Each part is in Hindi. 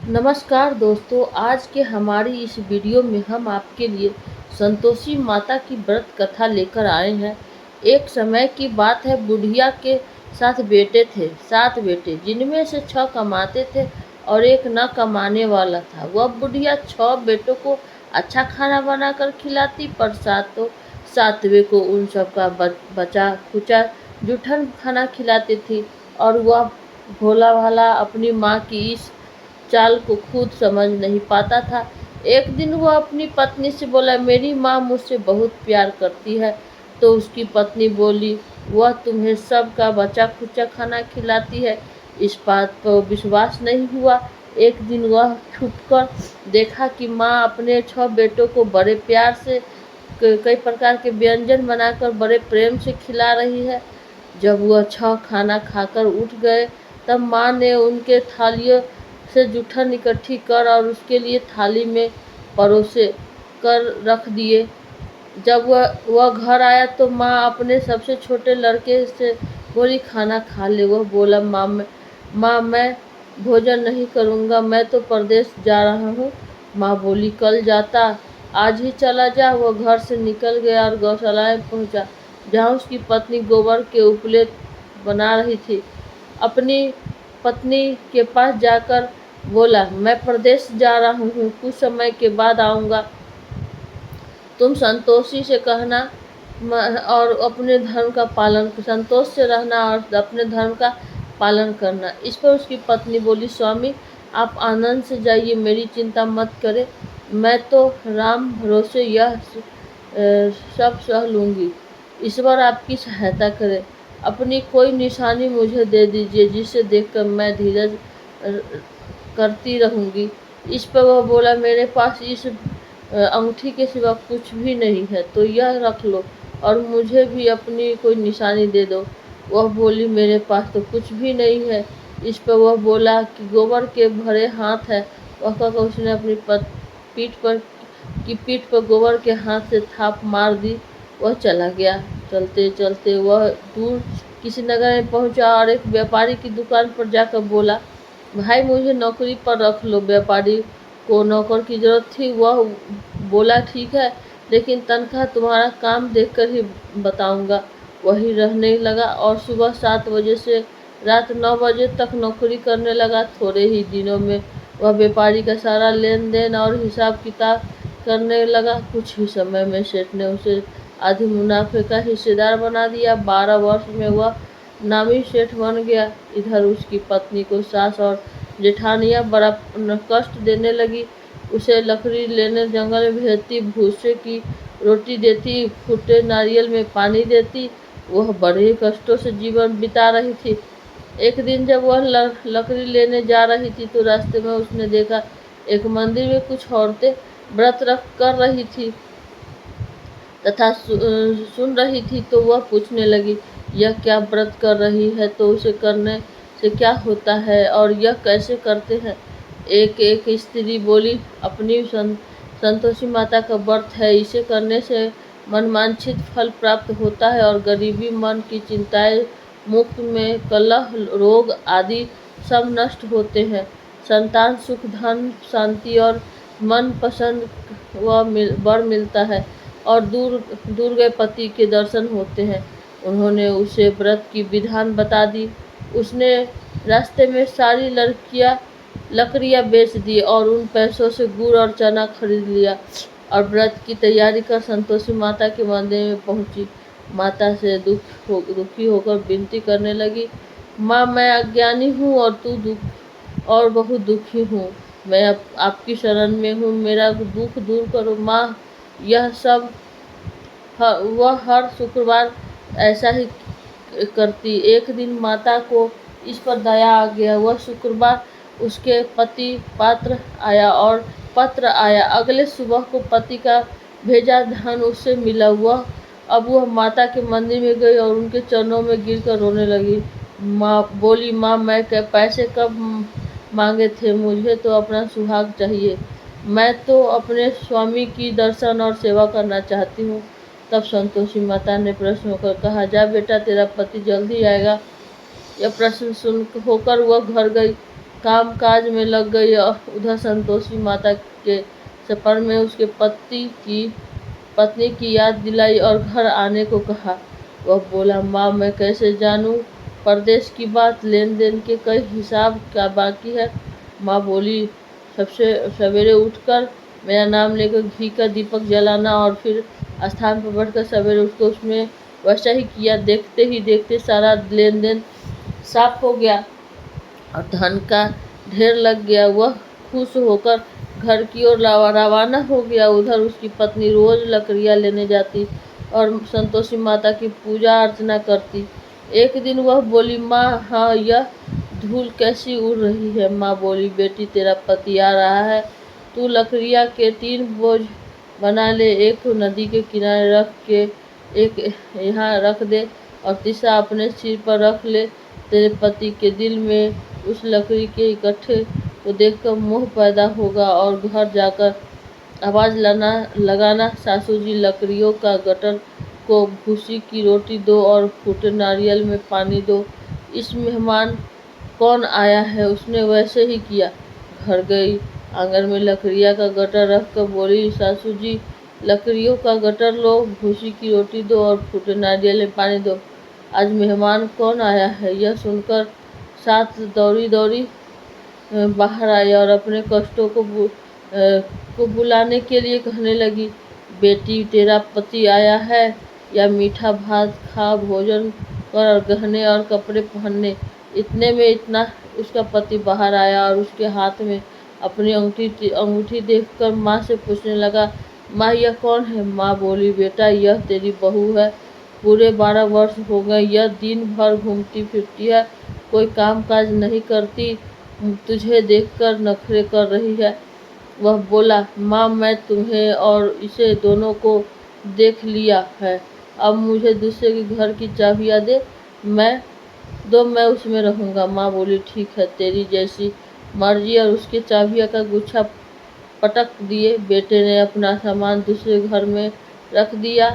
नमस्कार दोस्तों, आज के हमारी इस वीडियो में हम आपके लिए संतोषी माता की व्रत कथा लेकर आए हैं। एक समय की बात है, बुढ़िया के साथ बेटे थे, 7 बेटे, जिनमें से 6 कमाते थे और एक न कमाने वाला था। वह बुढ़िया 6 बेटों को अच्छा खाना बनाकर खिलाती, पर सातवें को उन सब का बचा खुचा जूठन खाना खिलाती थी। और वह भोला भाला अपनी माँ की इस चाल को खुद समझ नहीं पाता था। एक दिन वह अपनी पत्नी से बोला, मेरी माँ मुझसे बहुत प्यार करती है। तो उसकी पत्नी बोली, वह तुम्हें सबका बचा खुचा खाना खिलाती है। इस बात पर विश्वास नहीं हुआ। एक दिन वह छुपकर देखा कि माँ अपने 6 बेटों को बड़े प्यार से कई प्रकार के व्यंजन बनाकर बड़े प्रेम से खिला रही है। जब वह 6 खाना खाकर उठ गए, तब माँ ने उनके थालियों से जूठन इकट्ठी कर और उसके लिए थाली में परोसे कर रख दिए। जब वह घर आया तो माँ अपने सबसे छोटे लड़के से बोली, खाना खा ले। वह बोला, माँ मैं भोजन नहीं करूँगा, मैं तो परदेश जा रहा हूँ। माँ बोली, कल जाता, आज ही चला जा। वह घर से निकल गया और गौशाला में पहुँचा, जहाँ उसकी पत्नी गोबर के उपले बना रही थी। अपनी पत्नी के पास जाकर बोला, मैं प्रदेश जा रहा हूँ, कुछ समय के बाद आऊँगा। तुम संतोषी से कहना और अपने धर्म का पालन, संतोष से रहना और अपने धर्म का पालन करना। इस पर उसकी पत्नी बोली, स्वामी आप आनंद से जाइए, मेरी चिंता मत करें, मैं तो राम भरोसे यह सब सह लूँगी। ईश्वर आपकी सहायता करे। अपनी कोई निशानी मुझे दे दीजिए, जिसे देखकर मैं धीरज करती रहूँगी। इस पर वह बोला, मेरे पास इस अंगूठी के सिवा कुछ भी नहीं है, तो यह रख लो और मुझे भी अपनी कोई निशानी दे दो। वह बोली, मेरे पास तो कुछ भी नहीं है। इस पर वह बोला कि गोबर के भरे हाथ है। वह कहकर उसने अपनी पीठ पर गोबर के हाथ से थाप मार दी। वह चला गया। चलते चलते वह दूर किसी नगर में पहुंचा और एक व्यापारी की दुकान पर जाकर बोला, भाई मुझे नौकरी पर रख लो। व्यापारी को नौकर की जरूरत थी। वह बोला, ठीक है, लेकिन तनख्वाह तुम्हारा काम देखकर ही बताऊंगा। वही रहने लगा और सुबह 7 बजे से रात 9 बजे तक नौकरी करने लगा। थोड़े ही दिनों में वह व्यापारी का सारा लेन देन और हिसाब किताब करने लगा। कुछ ही समय में सेठ ने उसे आधे मुनाफे का हिस्सेदार बना दिया। 12 वर्ष में वह नामी सेठ बन गया। इधर उसकी पत्नी को सास और जेठानियाँ बड़ा कष्ट देने लगी। उसे लकड़ी लेने जंगल में भेजती, भूसे की रोटी देती, फूटे नारियल में पानी देती। वह बड़े कष्टों से जीवन बिता रही थी। एक दिन जब वह लकड़ी लेने जा रही थी, तो रास्ते में उसने देखा एक मंदिर में कुछ औरतें व्रत रख कर रही थी तथा सुन रही थी। तो वह पूछने लगी, यह क्या व्रत कर रही है, तो उसे करने से क्या होता है और यह कैसे करते हैं। एक स्त्री बोली, अपनी संतोषी माता का व्रत है, इसे करने से मनवांछित फल प्राप्त होता है और गरीबी, मन की चिंताएं मुक्त में, कलह, रोग आदि सब नष्ट होते हैं। संतान सुख, धन, शांति और मन पसंद वर मिलता है और दूर गए पति के दर्शन होते हैं। उन्होंने उसे व्रत की विधान बता दी। उसने रास्ते में सारी लकड़ियाँ बेच दी और उन पैसों से गुड़ और चना खरीद लिया और व्रत की तैयारी कर संतोषी माता के मंदिर में पहुंची। माता से दुखी होकर विनती करने लगी, माँ मैं अज्ञानी हूँ और बहुत दुखी हूँ। मैं आपकी शरण में हूँ, मेरा दुख दूर करो माँ। यह सब वह हर शुक्रवार ऐसा ही करती। एक दिन माता को इस पर दया आ गया। वह शुक्रवार उसके पत्र आया। अगले सुबह को पति का भेजा धन उससे मिला। अब वह माता के मंदिर में गई और उनके चरणों में गिरकर रोने लगी। माँ मैं पैसे कब मांगे थे, मुझे तो अपना सुहाग चाहिए। मैं तो अपने स्वामी की दर्शन और सेवा करना चाहती हूँ। तब संतोषी माता ने प्रश्न होकर कहा, जा बेटा, तेरा पति जल्दी आएगा। यह प्रश्न सुन होकर वह घर गई। काम काज में लग गई और उधर संतोषी माता के सफर में उसके पत्नी की याद दिलाई और घर आने को कहा। वह बोला, माँ मैं कैसे जानूँ, परदेश की बात, लेन देन के कई हिसाब क्या बाकी है। माँ बोली, सबसे सवेरे उठकर मेरा नाम लेकर घी का दीपक जलाना और फिर स्थान पर बैठकर सवेरे उठकर उसमें वैसा ही किया। देखते ही देखते सारा लेन देन साफ हो गया और धन का ढेर लग गया। वह खुश होकर घर की ओर रवाना हो गया। उधर उसकी पत्नी रोज लकड़ियाँ लेने जाती और संतोषी माता की पूजा अर्चना करती। एक दिन वह बोली, माँ हाँ यह धूल कैसी उड़ रही है। माँ बोली, बेटी तेरा पति आ रहा है, तू लकड़ियाँ के 3 बोझ बना ले, एक नदी के किनारे रख के, एक यहाँ रख दे और तीसरा अपने सिर पर रख ले। तेरे पति के दिल में उस लकड़ी के इकट्ठे को देखकर मोह पैदा होगा और घर जाकर आवाज़ लगाना, सासू जी लकड़ियों का गटर को भूसी की रोटी दो और फूटे नारियल में पानी दो। इस मेहमान कौन आया है। उसने वैसे ही किया। घर गई, आंगन में लकड़ियाँ का गटर रख कर बोली, सासू जी लकड़ियों का गटर लो, भूसी की रोटी दो और फूटे नारियल में पानी दो। आज मेहमान कौन आया है। यह सुनकर साथ दौड़ी दौड़ी बाहर आई और अपने कष्टों को बुलाने के लिए कहने लगी, बेटी तेरा पति आया है, या मीठा भात खा, भोजन कर और गहने और कपड़े पहनने। इतने में इतना उसका पति बाहर आया और उसके हाथ में अपनी अंगूठी देखकर माँ से पूछने लगा, माँ यह कौन है। माँ बोली, बेटा यह तेरी बहू है, पूरे 12 वर्ष हो गए यह दिन भर घूमती फिरती है, कोई काम काज नहीं करती, तुझे देखकर नखरे कर रही है। वह बोला, माँ मैं तुम्हें और इसे दोनों को देख लिया है, अब मुझे दूसरे के घर की चाबियाँ दे, मैं उसमें रहूँगा। माँ बोली, ठीक है तेरी जैसी मर्जी, और उसकी चाबियाँ का गुच्छा पटक दिए। बेटे ने अपना सामान दूसरे घर में रख दिया।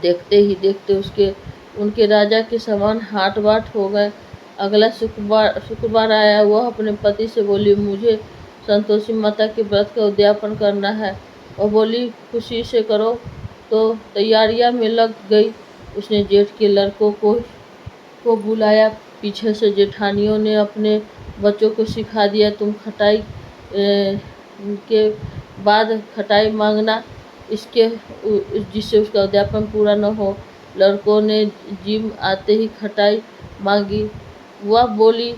देखते ही देखते उनके राजा के समान हाट बाट हो गए। अगला शुक्रवार आया। वह अपने पति से बोली, मुझे संतोषी माता के व्रत का उद्यापन करना है। वह बोली, खुशी से करो। तो तैयारियां में लग गई। उसने जेठ के लड़कों को बुलाया। पीछे से जेठानियों ने अपने बच्चों को सिखा दिया, तुम खटाई के बाद खटाई मांगना, जिससे उसका उद्यापन पूरा न हो। लड़कों ने जिम आते ही खटाई मांगी। वह बोली,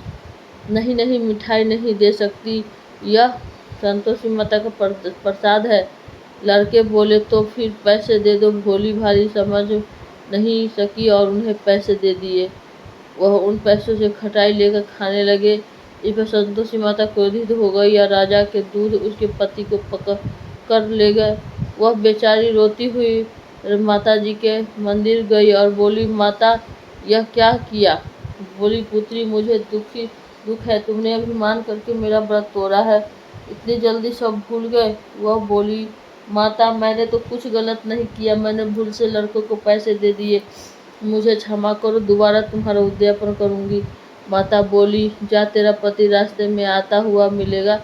नहीं नहीं, मिठाई नहीं दे सकती, यह संतोषी माता का प्रसाद है। लड़के बोले, तो फिर पैसे दे दो। भोली भाली समझ नहीं सकी और उन्हें पैसे दे दिए। वह उन पैसों से खटाई लेकर खाने लगे। इस पर संतोषी माता क्रोधित हो गई या राजा के दूध उसके पति को पकड़ कर ले गए। वह बेचारी रोती हुई माता जी के मंदिर गई और बोली, माता यह क्या किया। बोली, पुत्री मुझे दुख है, तुमने अभिमान करके मेरा व्रत तोड़ा है, इतनी जल्दी सब भूल गए। वह बोली, माता मैंने तो कुछ गलत नहीं किया, मैंने भूल से लड़कों को पैसे दे दिए, मुझे क्षमा करो, दोबारा तुम्हारा उद्यापन करूंगी। माता बोली, जा तेरा पति रास्ते में आता हुआ मिलेगा।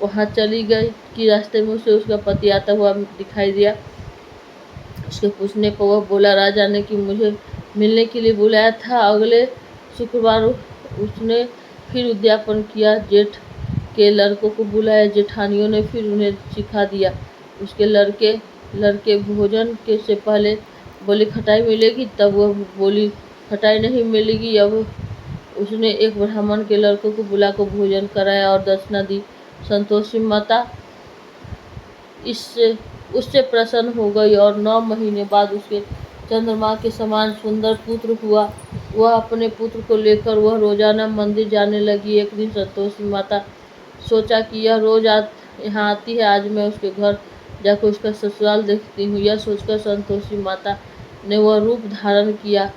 वहाँ चली गई कि रास्ते में उसे उसका पति आता हुआ दिखाई दिया। उसके पूछने पर वह बोला, राजा ने कि मुझे मिलने के लिए बुलाया था। अगले शुक्रवार उसने फिर उद्यापन किया। जेठ के लड़कों को बुलाया। जेठानियों ने फिर उन्हें सिखा दिया। उसके लड़के भोजन के से पहले बोले, खटाई मिलेगी। तब वह बोली, खटाई नहीं मिलेगी। अब उसने एक ब्राह्मण के लड़कों को बुलाकर भोजन कराया और दक्षिणा दी। संतोषी माता उससे प्रसन्न हो गई और 9 महीने बाद उसके चंद्रमा के समान सुंदर पुत्र हुआ। वह अपने पुत्र को लेकर वह रोजाना मंदिर जाने लगी। एक दिन संतोषी माता सोचा कि यह रोज यहाँ आती है, आज मैं उसके घर जाकर उसका ससुराल देखती हूँ। यह सोचकर संतोषी माता ने वह रूप धारण किया।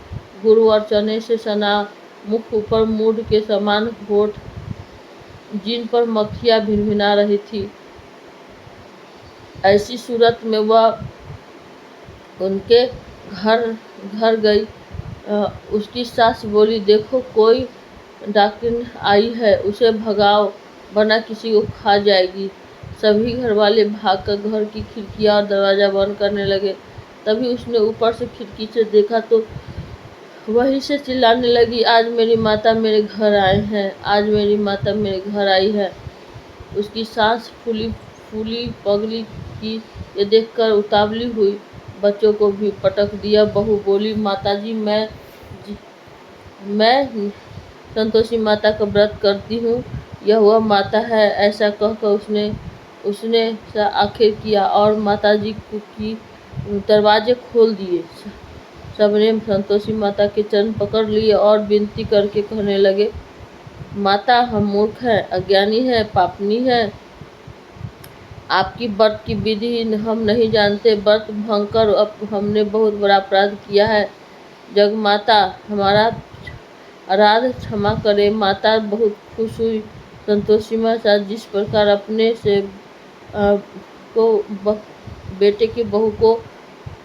गुरु और चने से सना मुख, ऊपर मूड के समान होठ, जिन पर मक्खियाँ भिनभिना रही थी। ऐसी सूरत में वह उनके घर गई। उसकी सास बोली, देखो कोई डाकिन आई है, उसे भगाओ वरना किसी को खा जाएगी। सभी घरवाले भागकर घर की खिड़कियां और दरवाज़ा बंद करने लगे। तभी उसने ऊपर से खिड़की से देखा तो वहीं से चिल्लाने लगी, आज मेरी माता मेरे घर आए हैं, आज मेरी माता मेरे घर आई है। उसकी सांस फूली फूली पगली की ये देखकर उतावली हुई बच्चों को भी पटक दिया। बहू बोली, माताजी मैं संतोषी माता का व्रत करती हूँ, यह वह माता है। ऐसा कहकर उसने आखिर किया और माताजी की दरवाजे खोल दिए। सबने संतोषी माता के चरण पकड़ लिए और विनती करके कहने लगे, माता हम मूर्ख हैं, अज्ञानी हैं, पापनी हैं, आपकी व्रत की विधि हम नहीं जानते। व्रत भंग कर अब हमने बहुत बड़ा अपराध किया है। जग माता हमारा अपराध क्षमा करे। माता बहुत खुश हुई। संतोषी माता जिस प्रकार अपने से बेटे की बहू को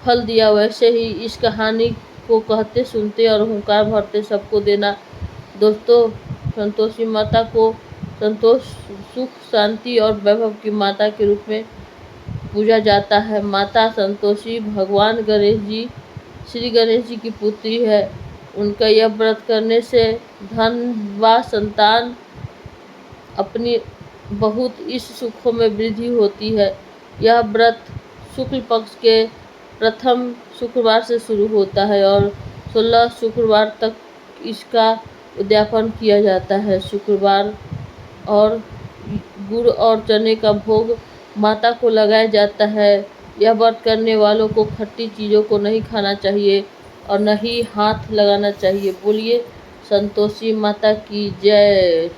फल दिया, वैसे ही इस कहानी को कहते सुनते और हुंकार भरते सबको देना। दोस्तों, संतोषी माता को संतोष, सुख, शांति और वैभव की माता के रूप में पूजा जाता है। माता संतोषी भगवान गणेश जी, श्री गणेश जी की पुत्री है। उनका यह व्रत करने से धन व संतान अपनी बहुत इस सुखों में वृद्धि होती है। यह व्रत शुक्ल पक्ष के प्रथम शुक्रवार से शुरू होता है और 16 शुक्रवार तक इसका उद्यापन किया जाता है। शुक्रवार और गुड़ और चने का भोग माता को लगाया जाता है। यह व्रत करने वालों को खट्टी चीज़ों को नहीं खाना चाहिए और न ही हाथ लगाना चाहिए। बोलिए संतोषी माता की जय।